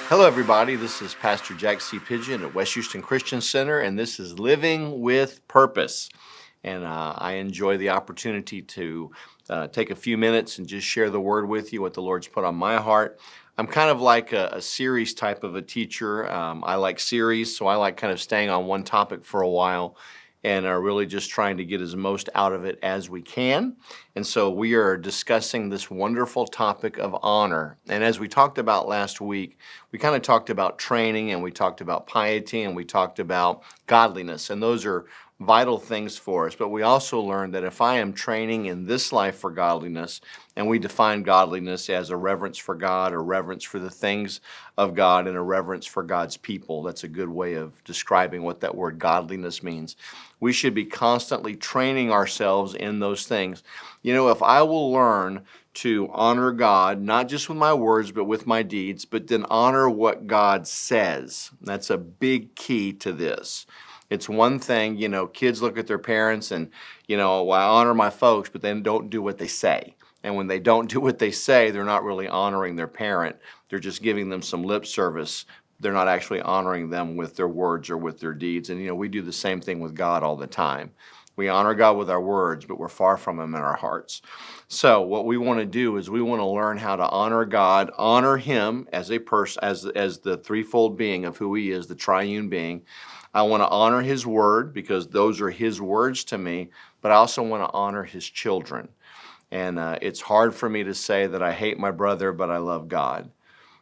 Hello, everybody. This is Pastor Jack C. Pigeon at West Houston Christian Center, and this is Living with Purpose. And I enjoy the opportunity to take a few minutes and just share the word with you, what the Lord's put on my heart. I'm kind of like a series type of a teacher. I like series, so I like kind of staying on one topic for a while and are really just trying to get as most out of it as we can. And so we are discussing this wonderful topic of honor. And as we talked about last week, we kind of talked about training, and we talked about piety, and we talked about godliness. And those are vital things for us. But we also learned that if I am training in this life for godliness, and we define godliness as a reverence for God, a reverence for the things of God, and a reverence for God's people. That's a good way of describing what that word godliness means. We should be constantly training ourselves in those things. You know, if I will learn to honor God, not just with my words, but with my deeds, but then honor what God says, that's a big key to this. It's one thing, you know, kids look at their parents and, you know, well, I honor my folks, but then don't do what they say. And when they don't do what they say, they're not really honoring their parent. They're just giving them some lip service. They're not actually honoring them with their words or with their deeds. And, you know, we do the same thing with God all the time. We honor God with our words, but we're far from Him in our hearts. So what we want to do is we want to learn how to honor God, honor Him as a person, as the threefold being of who He is, the triune being. I want to honor His word because those are His words to me, but I also want to honor His children. And it's hard for me to say that I hate my brother, but I love God.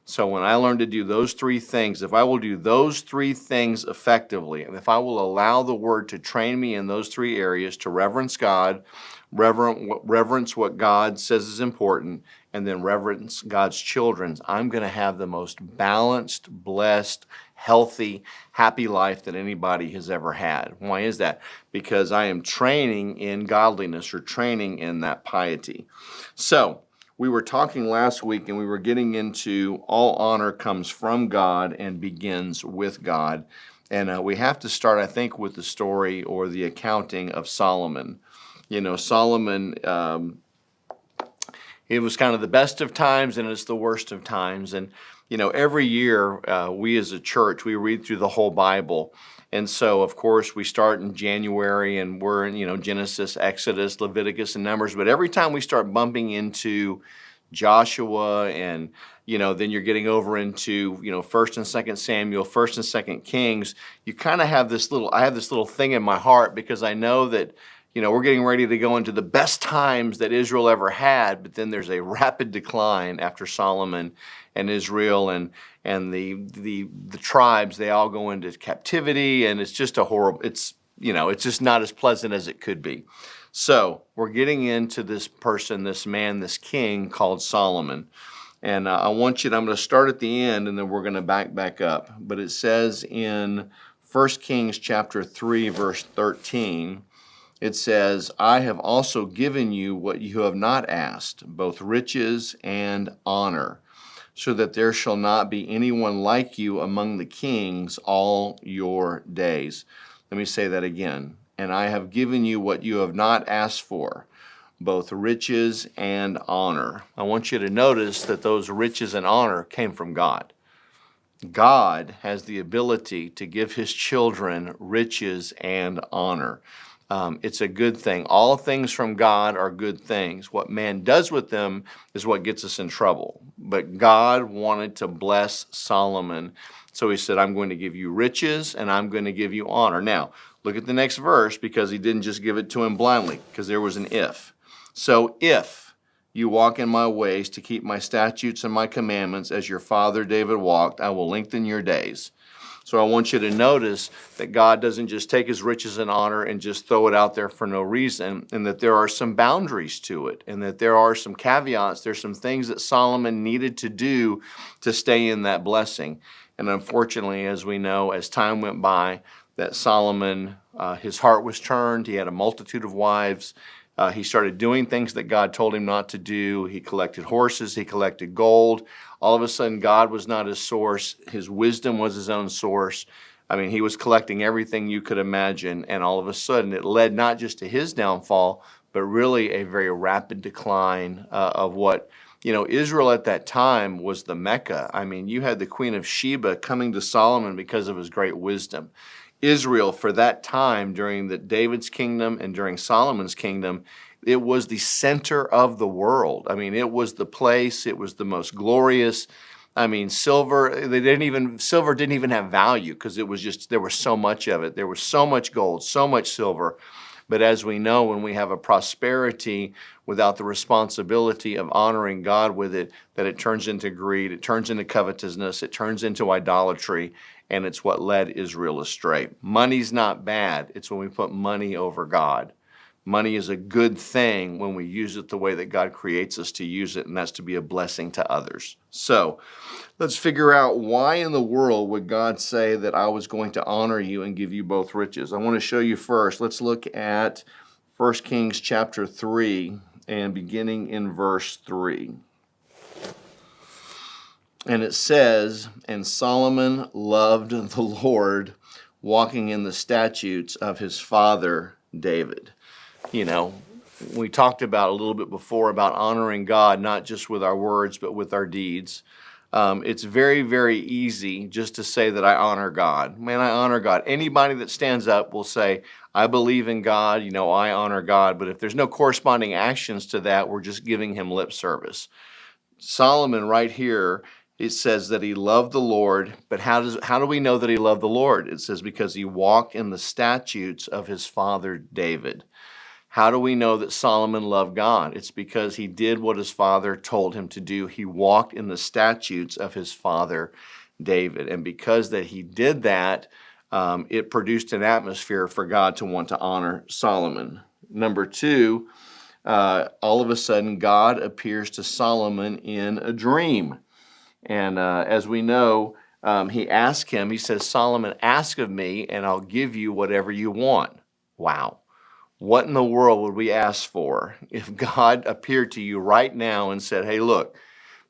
So when I learn to do those three things, if I will do those three things effectively, and if I will allow the word to train me in those three areas to reverence God, reverence what God says is important, and then reverence God's children, I'm going to have the most balanced, blessed, healthy, happy life that anybody has ever had. Why is that? Because I am training in godliness or training in that piety. So we were talking last week and we were getting into all honor comes from God and begins with God. And we have to start, I think, with the story or the accounting of Solomon. You know, Solomon, it was kind of the best of times and it's the worst of times. And, you know, every year we as a church, we read through the whole Bible. And so, of course, we start in January and we're in, you know, Genesis, Exodus, Leviticus, and Numbers. But every time we start bumping into Joshua and, you know, then you're getting over into, you know, 1st and 2nd Samuel, 1st and 2nd Kings, you kind of have this I have this little thing in my heart because I know that, you know, we're getting ready to go into the best times that Israel ever had, but then there's a rapid decline after Solomon and Israel and the tribes, they all go into captivity, and it's just a horrible, it's, you know, it's just not as pleasant as it could be. So we're getting into this person, this man, this king called Solomon. And I'm going to start at the end and then we're going to back up. But it says in 1 Kings chapter 3, verse 13, it says, I have also given you what you have not asked, both riches and honor, so that there shall not be anyone like you among the kings all your days. Let me say that again. And I have given you what you have not asked for, both riches and honor. I want you to notice that those riches and honor came from God. God has the ability to give His children riches and honor. It's a good thing. All things from God are good things. What man does with them is what gets us in trouble. But God wanted to bless Solomon. So He said, I'm going to give you riches and I'm going to give you honor. Now, look at the next verse because He didn't just give it to him blindly because there was an if. So if you walk in my ways to keep my statutes and my commandments as your father David walked, I will lengthen your days. So I want you to notice that God doesn't just take His riches and honor and just throw it out there for no reason, and that there are some boundaries to it, and that there are some caveats. There's some things that Solomon needed to do to stay in that blessing. And unfortunately, as we know, as time went by, that Solomon, his heart was turned. He had a multitude of wives. He started doing things that God told him not to do. He collected horses. He collected gold. All of a sudden, God was not his source. His wisdom was his own source. I mean, he was collecting everything you could imagine. And all of a sudden, it led not just to his downfall, but really a very rapid decline of what, Israel at that time was the Mecca. I mean, you had the Queen of Sheba coming to Solomon because of his great wisdom. Israel, for that time, during David's kingdom and during Solomon's kingdom, it was the center of the world. I mean, it was the place, it was the most glorious. I mean, silver didn't even have value because it was just, there was so much of it. There was so much gold, so much silver. But as we know, when we have a prosperity without the responsibility of honoring God with it, that it turns into greed, it turns into covetousness, it turns into idolatry, and it's what led Israel astray. Money's not bad. It's when we put money over God. Money is a good thing when we use it the way that God creates us to use it, and that's to be a blessing to others. So let's figure out, why in the world would God say that I was going to honor you and give you both riches? I want to show you first. Let's look at 1 Kings chapter 3 and beginning in verse 3. And it says, "And Solomon loved the Lord, walking in the statutes of his father David." We talked about a little bit before about honoring God, not just with our words, but with our deeds. It's very, very easy just to say that I honor God. Man, I honor God. Anybody that stands up will say, I believe in God, I honor God. But if there's no corresponding actions to that, we're just giving him lip service. Solomon right here, it says that he loved the Lord, but how do we know that he loved the Lord? It says because he walked in the statutes of his father David. How do we know that Solomon loved God? It's because he did what his father told him to do. He walked in the statutes of his father David. And because that he did that, it produced an atmosphere for God to want to honor Solomon. Number two, all of a sudden God appears to Solomon in a dream. And as we know, he asked him, he says, Solomon, ask of me and I'll give you whatever you want. Wow. What in the world would we ask for if God appeared to you right now and said, hey, look,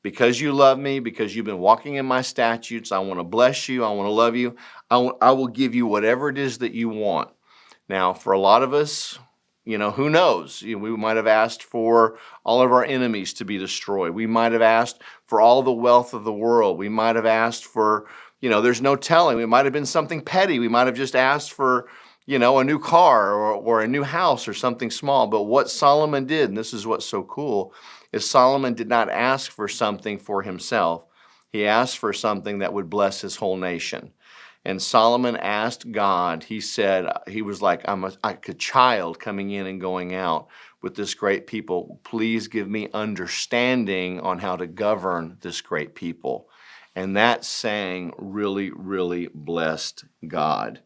because you love me, because you've been walking in my statutes, I want to bless you, I want to love you, I will give you whatever it is that you want. Now, for a lot of us, who knows? We might have asked for all of our enemies to be destroyed. We might have asked for all the wealth of the world. We might have asked for, there's no telling. It might have been something petty. We might have just asked for, a new car or a new house or something small. But what Solomon did, and this is what's so cool, is Solomon did not ask for something for himself. He asked for something that would bless his whole nation. And Solomon asked God, he said, he was like, I'm like a child coming in and going out with this great people. Please give me understanding on how to govern this great people. And that saying really, really blessed God.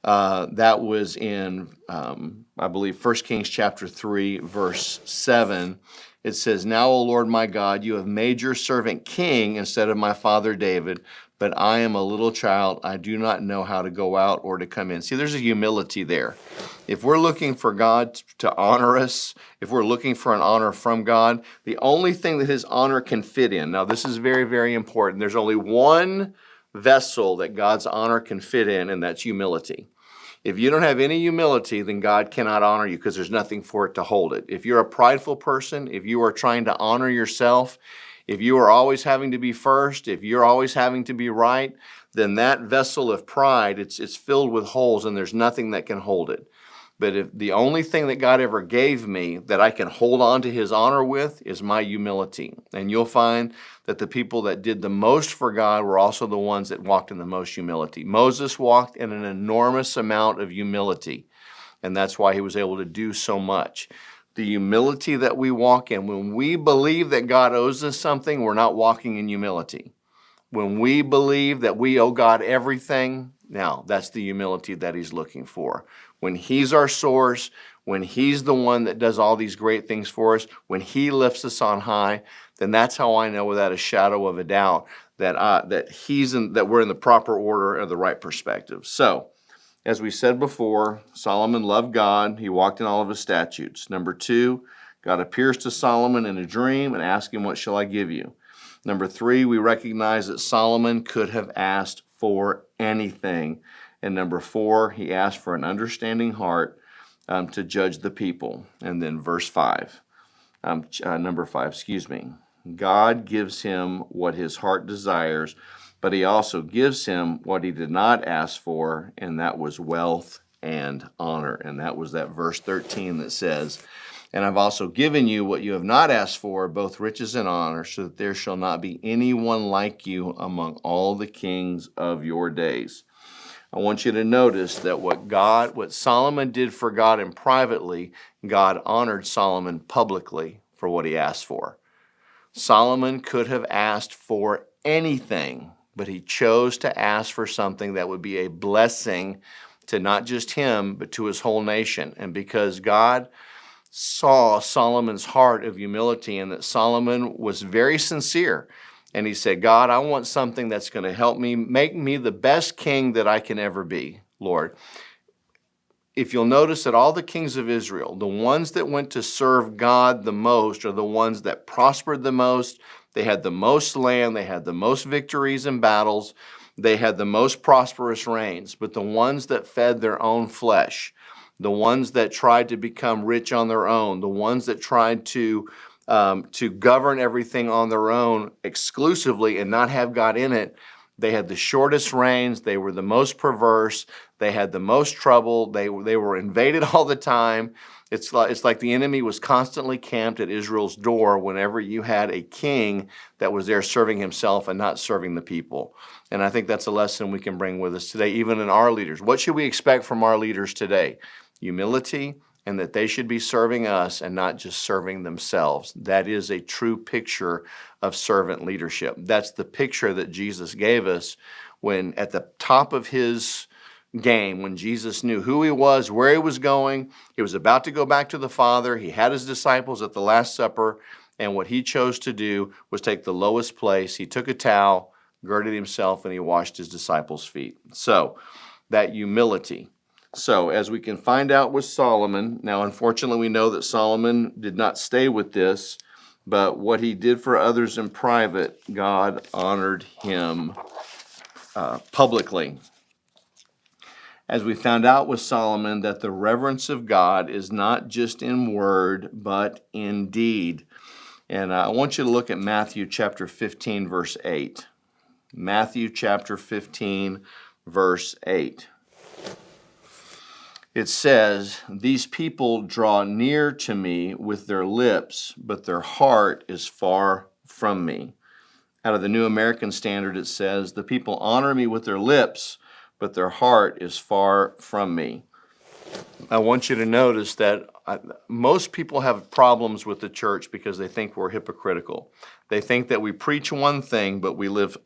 That was in, I believe, 1 Kings chapter 3, verse 7. It says, now, O Lord my God, you have made your servant king instead of my father David, but I am a little child. I do not know how to go out or to come in. See, there's a humility there. If we're looking for God to honor us, if we're looking for an honor from God, the only thing that his honor can fit in, now this is very, very important. There's only one vessel that God's honor can fit in, and that's humility. If you don't have any humility, then God cannot honor you because there's nothing for it to hold it. If you're a prideful person, if you are trying to honor yourself, if you are always having to be first, if you're always having to be right, then that vessel of pride, it's filled with holes and there's nothing that can hold it. But if the only thing that God ever gave me that I can hold on to his honor with is my humility. And you'll find that the people that did the most for God were also the ones that walked in the most humility. Moses walked in an enormous amount of humility, and that's why he was able to do so much. The humility that we walk in, when we believe that God owes us something, we're not walking in humility. When we believe that we owe God everything, now that's the humility that he's looking for. When he's our source, when he's the one that does all these great things for us, when he lifts us on high, then that's how I know without a shadow of a doubt that that we're in the proper order or the right perspective. So, as we said before, Solomon loved God. He walked in all of his statutes. Number two, God appears to Solomon in a dream and asks him, what shall I give you? Number three, we recognize that Solomon could have asked for anything. And number four, he asked for an understanding heart to judge the people. And then number five, God gives him what his heart desires, but he also gives him what he did not ask for, and that was wealth and honor. And that was that verse 13 that says, and I've also given you what you have not asked for, both riches and honor, so that there shall not be anyone like you among all the kings of your days. I want you to notice that what Solomon did for God in privately, God honored Solomon publicly for what he asked for. Solomon could have asked for anything, but he chose to ask for something that would be a blessing to not just him, but to his whole nation. And because God saw Solomon's heart of humility and that Solomon was very sincere, and he said, God, I want something that's going to help me, make me the best king that I can ever be, Lord. If you'll notice that all the kings of Israel, the ones that went to serve God the most are the ones that prospered the most. They had the most land. They had the most victories in battles. They had the most prosperous reigns. But the ones that fed their own flesh, the ones that tried to become rich on their own, the ones that tried to govern everything on their own exclusively and not have God in it, they had the shortest reigns. They were the most perverse. They had the most trouble. They were invaded all the time. It's like the enemy was constantly camped at Israel's door whenever you had a king that was there serving himself and not serving the people. And I think that's a lesson we can bring with us today, even in our leaders. What should we expect from our leaders today? Humility, and that they should be serving us and not just serving themselves. That is a true picture of servant leadership. That's the picture that Jesus gave us when at the top of his game, when Jesus knew who he was, where he was going, he was about to go back to the Father, he had his disciples at the Last Supper, and what he chose to do was take the lowest place. He took a towel, girded himself, and he washed his disciples' feet. So, that humility. So, as we can find out with Solomon, now unfortunately we know that Solomon did not stay with this, but what he did for others in private, God honored him publicly. As we found out with Solomon, that the reverence of God is not just in word, but in deed. And I want you to look at Matthew chapter 15, verse 8. Matthew chapter 15, verse 8. It says, these people draw near to me with their lips, but their heart is far from me. Out of the New American Standard, it says, the people honor me with their lips, but their heart is far from me. I want you to notice that most people have problems with the church because they think we're hypocritical. They think that we preach one thing, but we live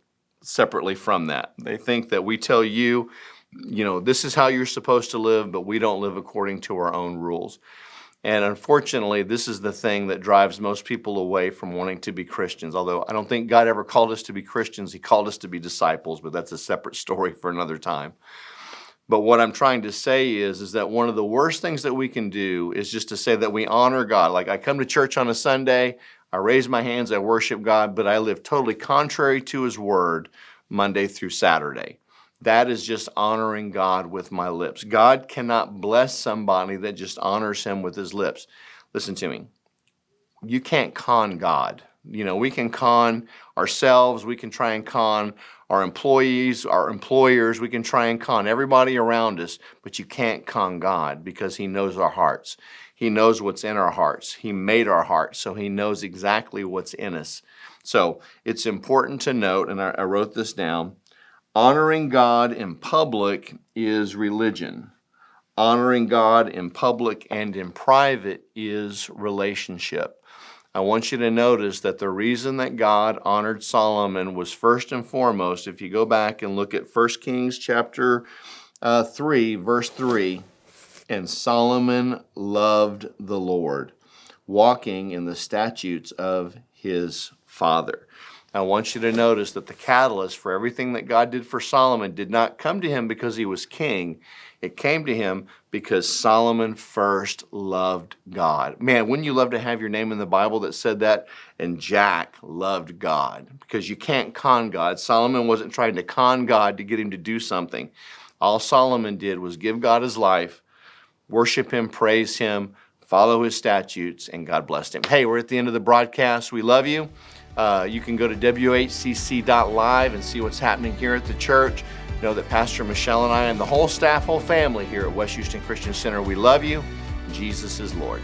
separately from that. They think that we tell you, this is how you're supposed to live, but we don't live according to our own rules. And unfortunately, this is the thing that drives most people away from wanting to be Christians. Although I don't think God ever called us to be Christians, he called us to be disciples, but that's a separate story for another time. But what I'm trying to say is that one of the worst things that we can do is just to say that we honor God. Like I come to church on a Sunday, I raise my hands, I worship God, but I live totally contrary to his word Monday through Saturday. That is just honoring God with my lips. God cannot bless somebody that just honors him with his lips. Listen to me. You can't con God. We can con ourselves. We can try and con our employees, our employers. We can try and con everybody around us, but you can't con God because he knows our hearts. He knows what's in our hearts. He made our hearts, so he knows exactly what's in us. So it's important to note, and I wrote this down, honoring God in public is religion. Honoring God in public and in private is relationship. I want you to notice that the reason that God honored Solomon was first and foremost, if you go back and look at 1 Kings chapter 3, verse 3, and Solomon loved the Lord, walking in the statutes of his father. I want you to notice that the catalyst for everything that God did for Solomon did not come to him because he was king. It came to him because Solomon first loved God. Man, wouldn't you love to have your name in the Bible that said that? And Jack loved God, because you can't con God. Solomon wasn't trying to con God to get him to do something. All Solomon did was give God his life, worship him, praise him, follow his statutes, and God blessed him. Hey, we're at the end of the broadcast. We love you. You can go to whcc.live and see what's happening here at the church. Know that Pastor Michelle and I and the whole staff, whole family here at West Houston Christian Center, we love you. Jesus is Lord.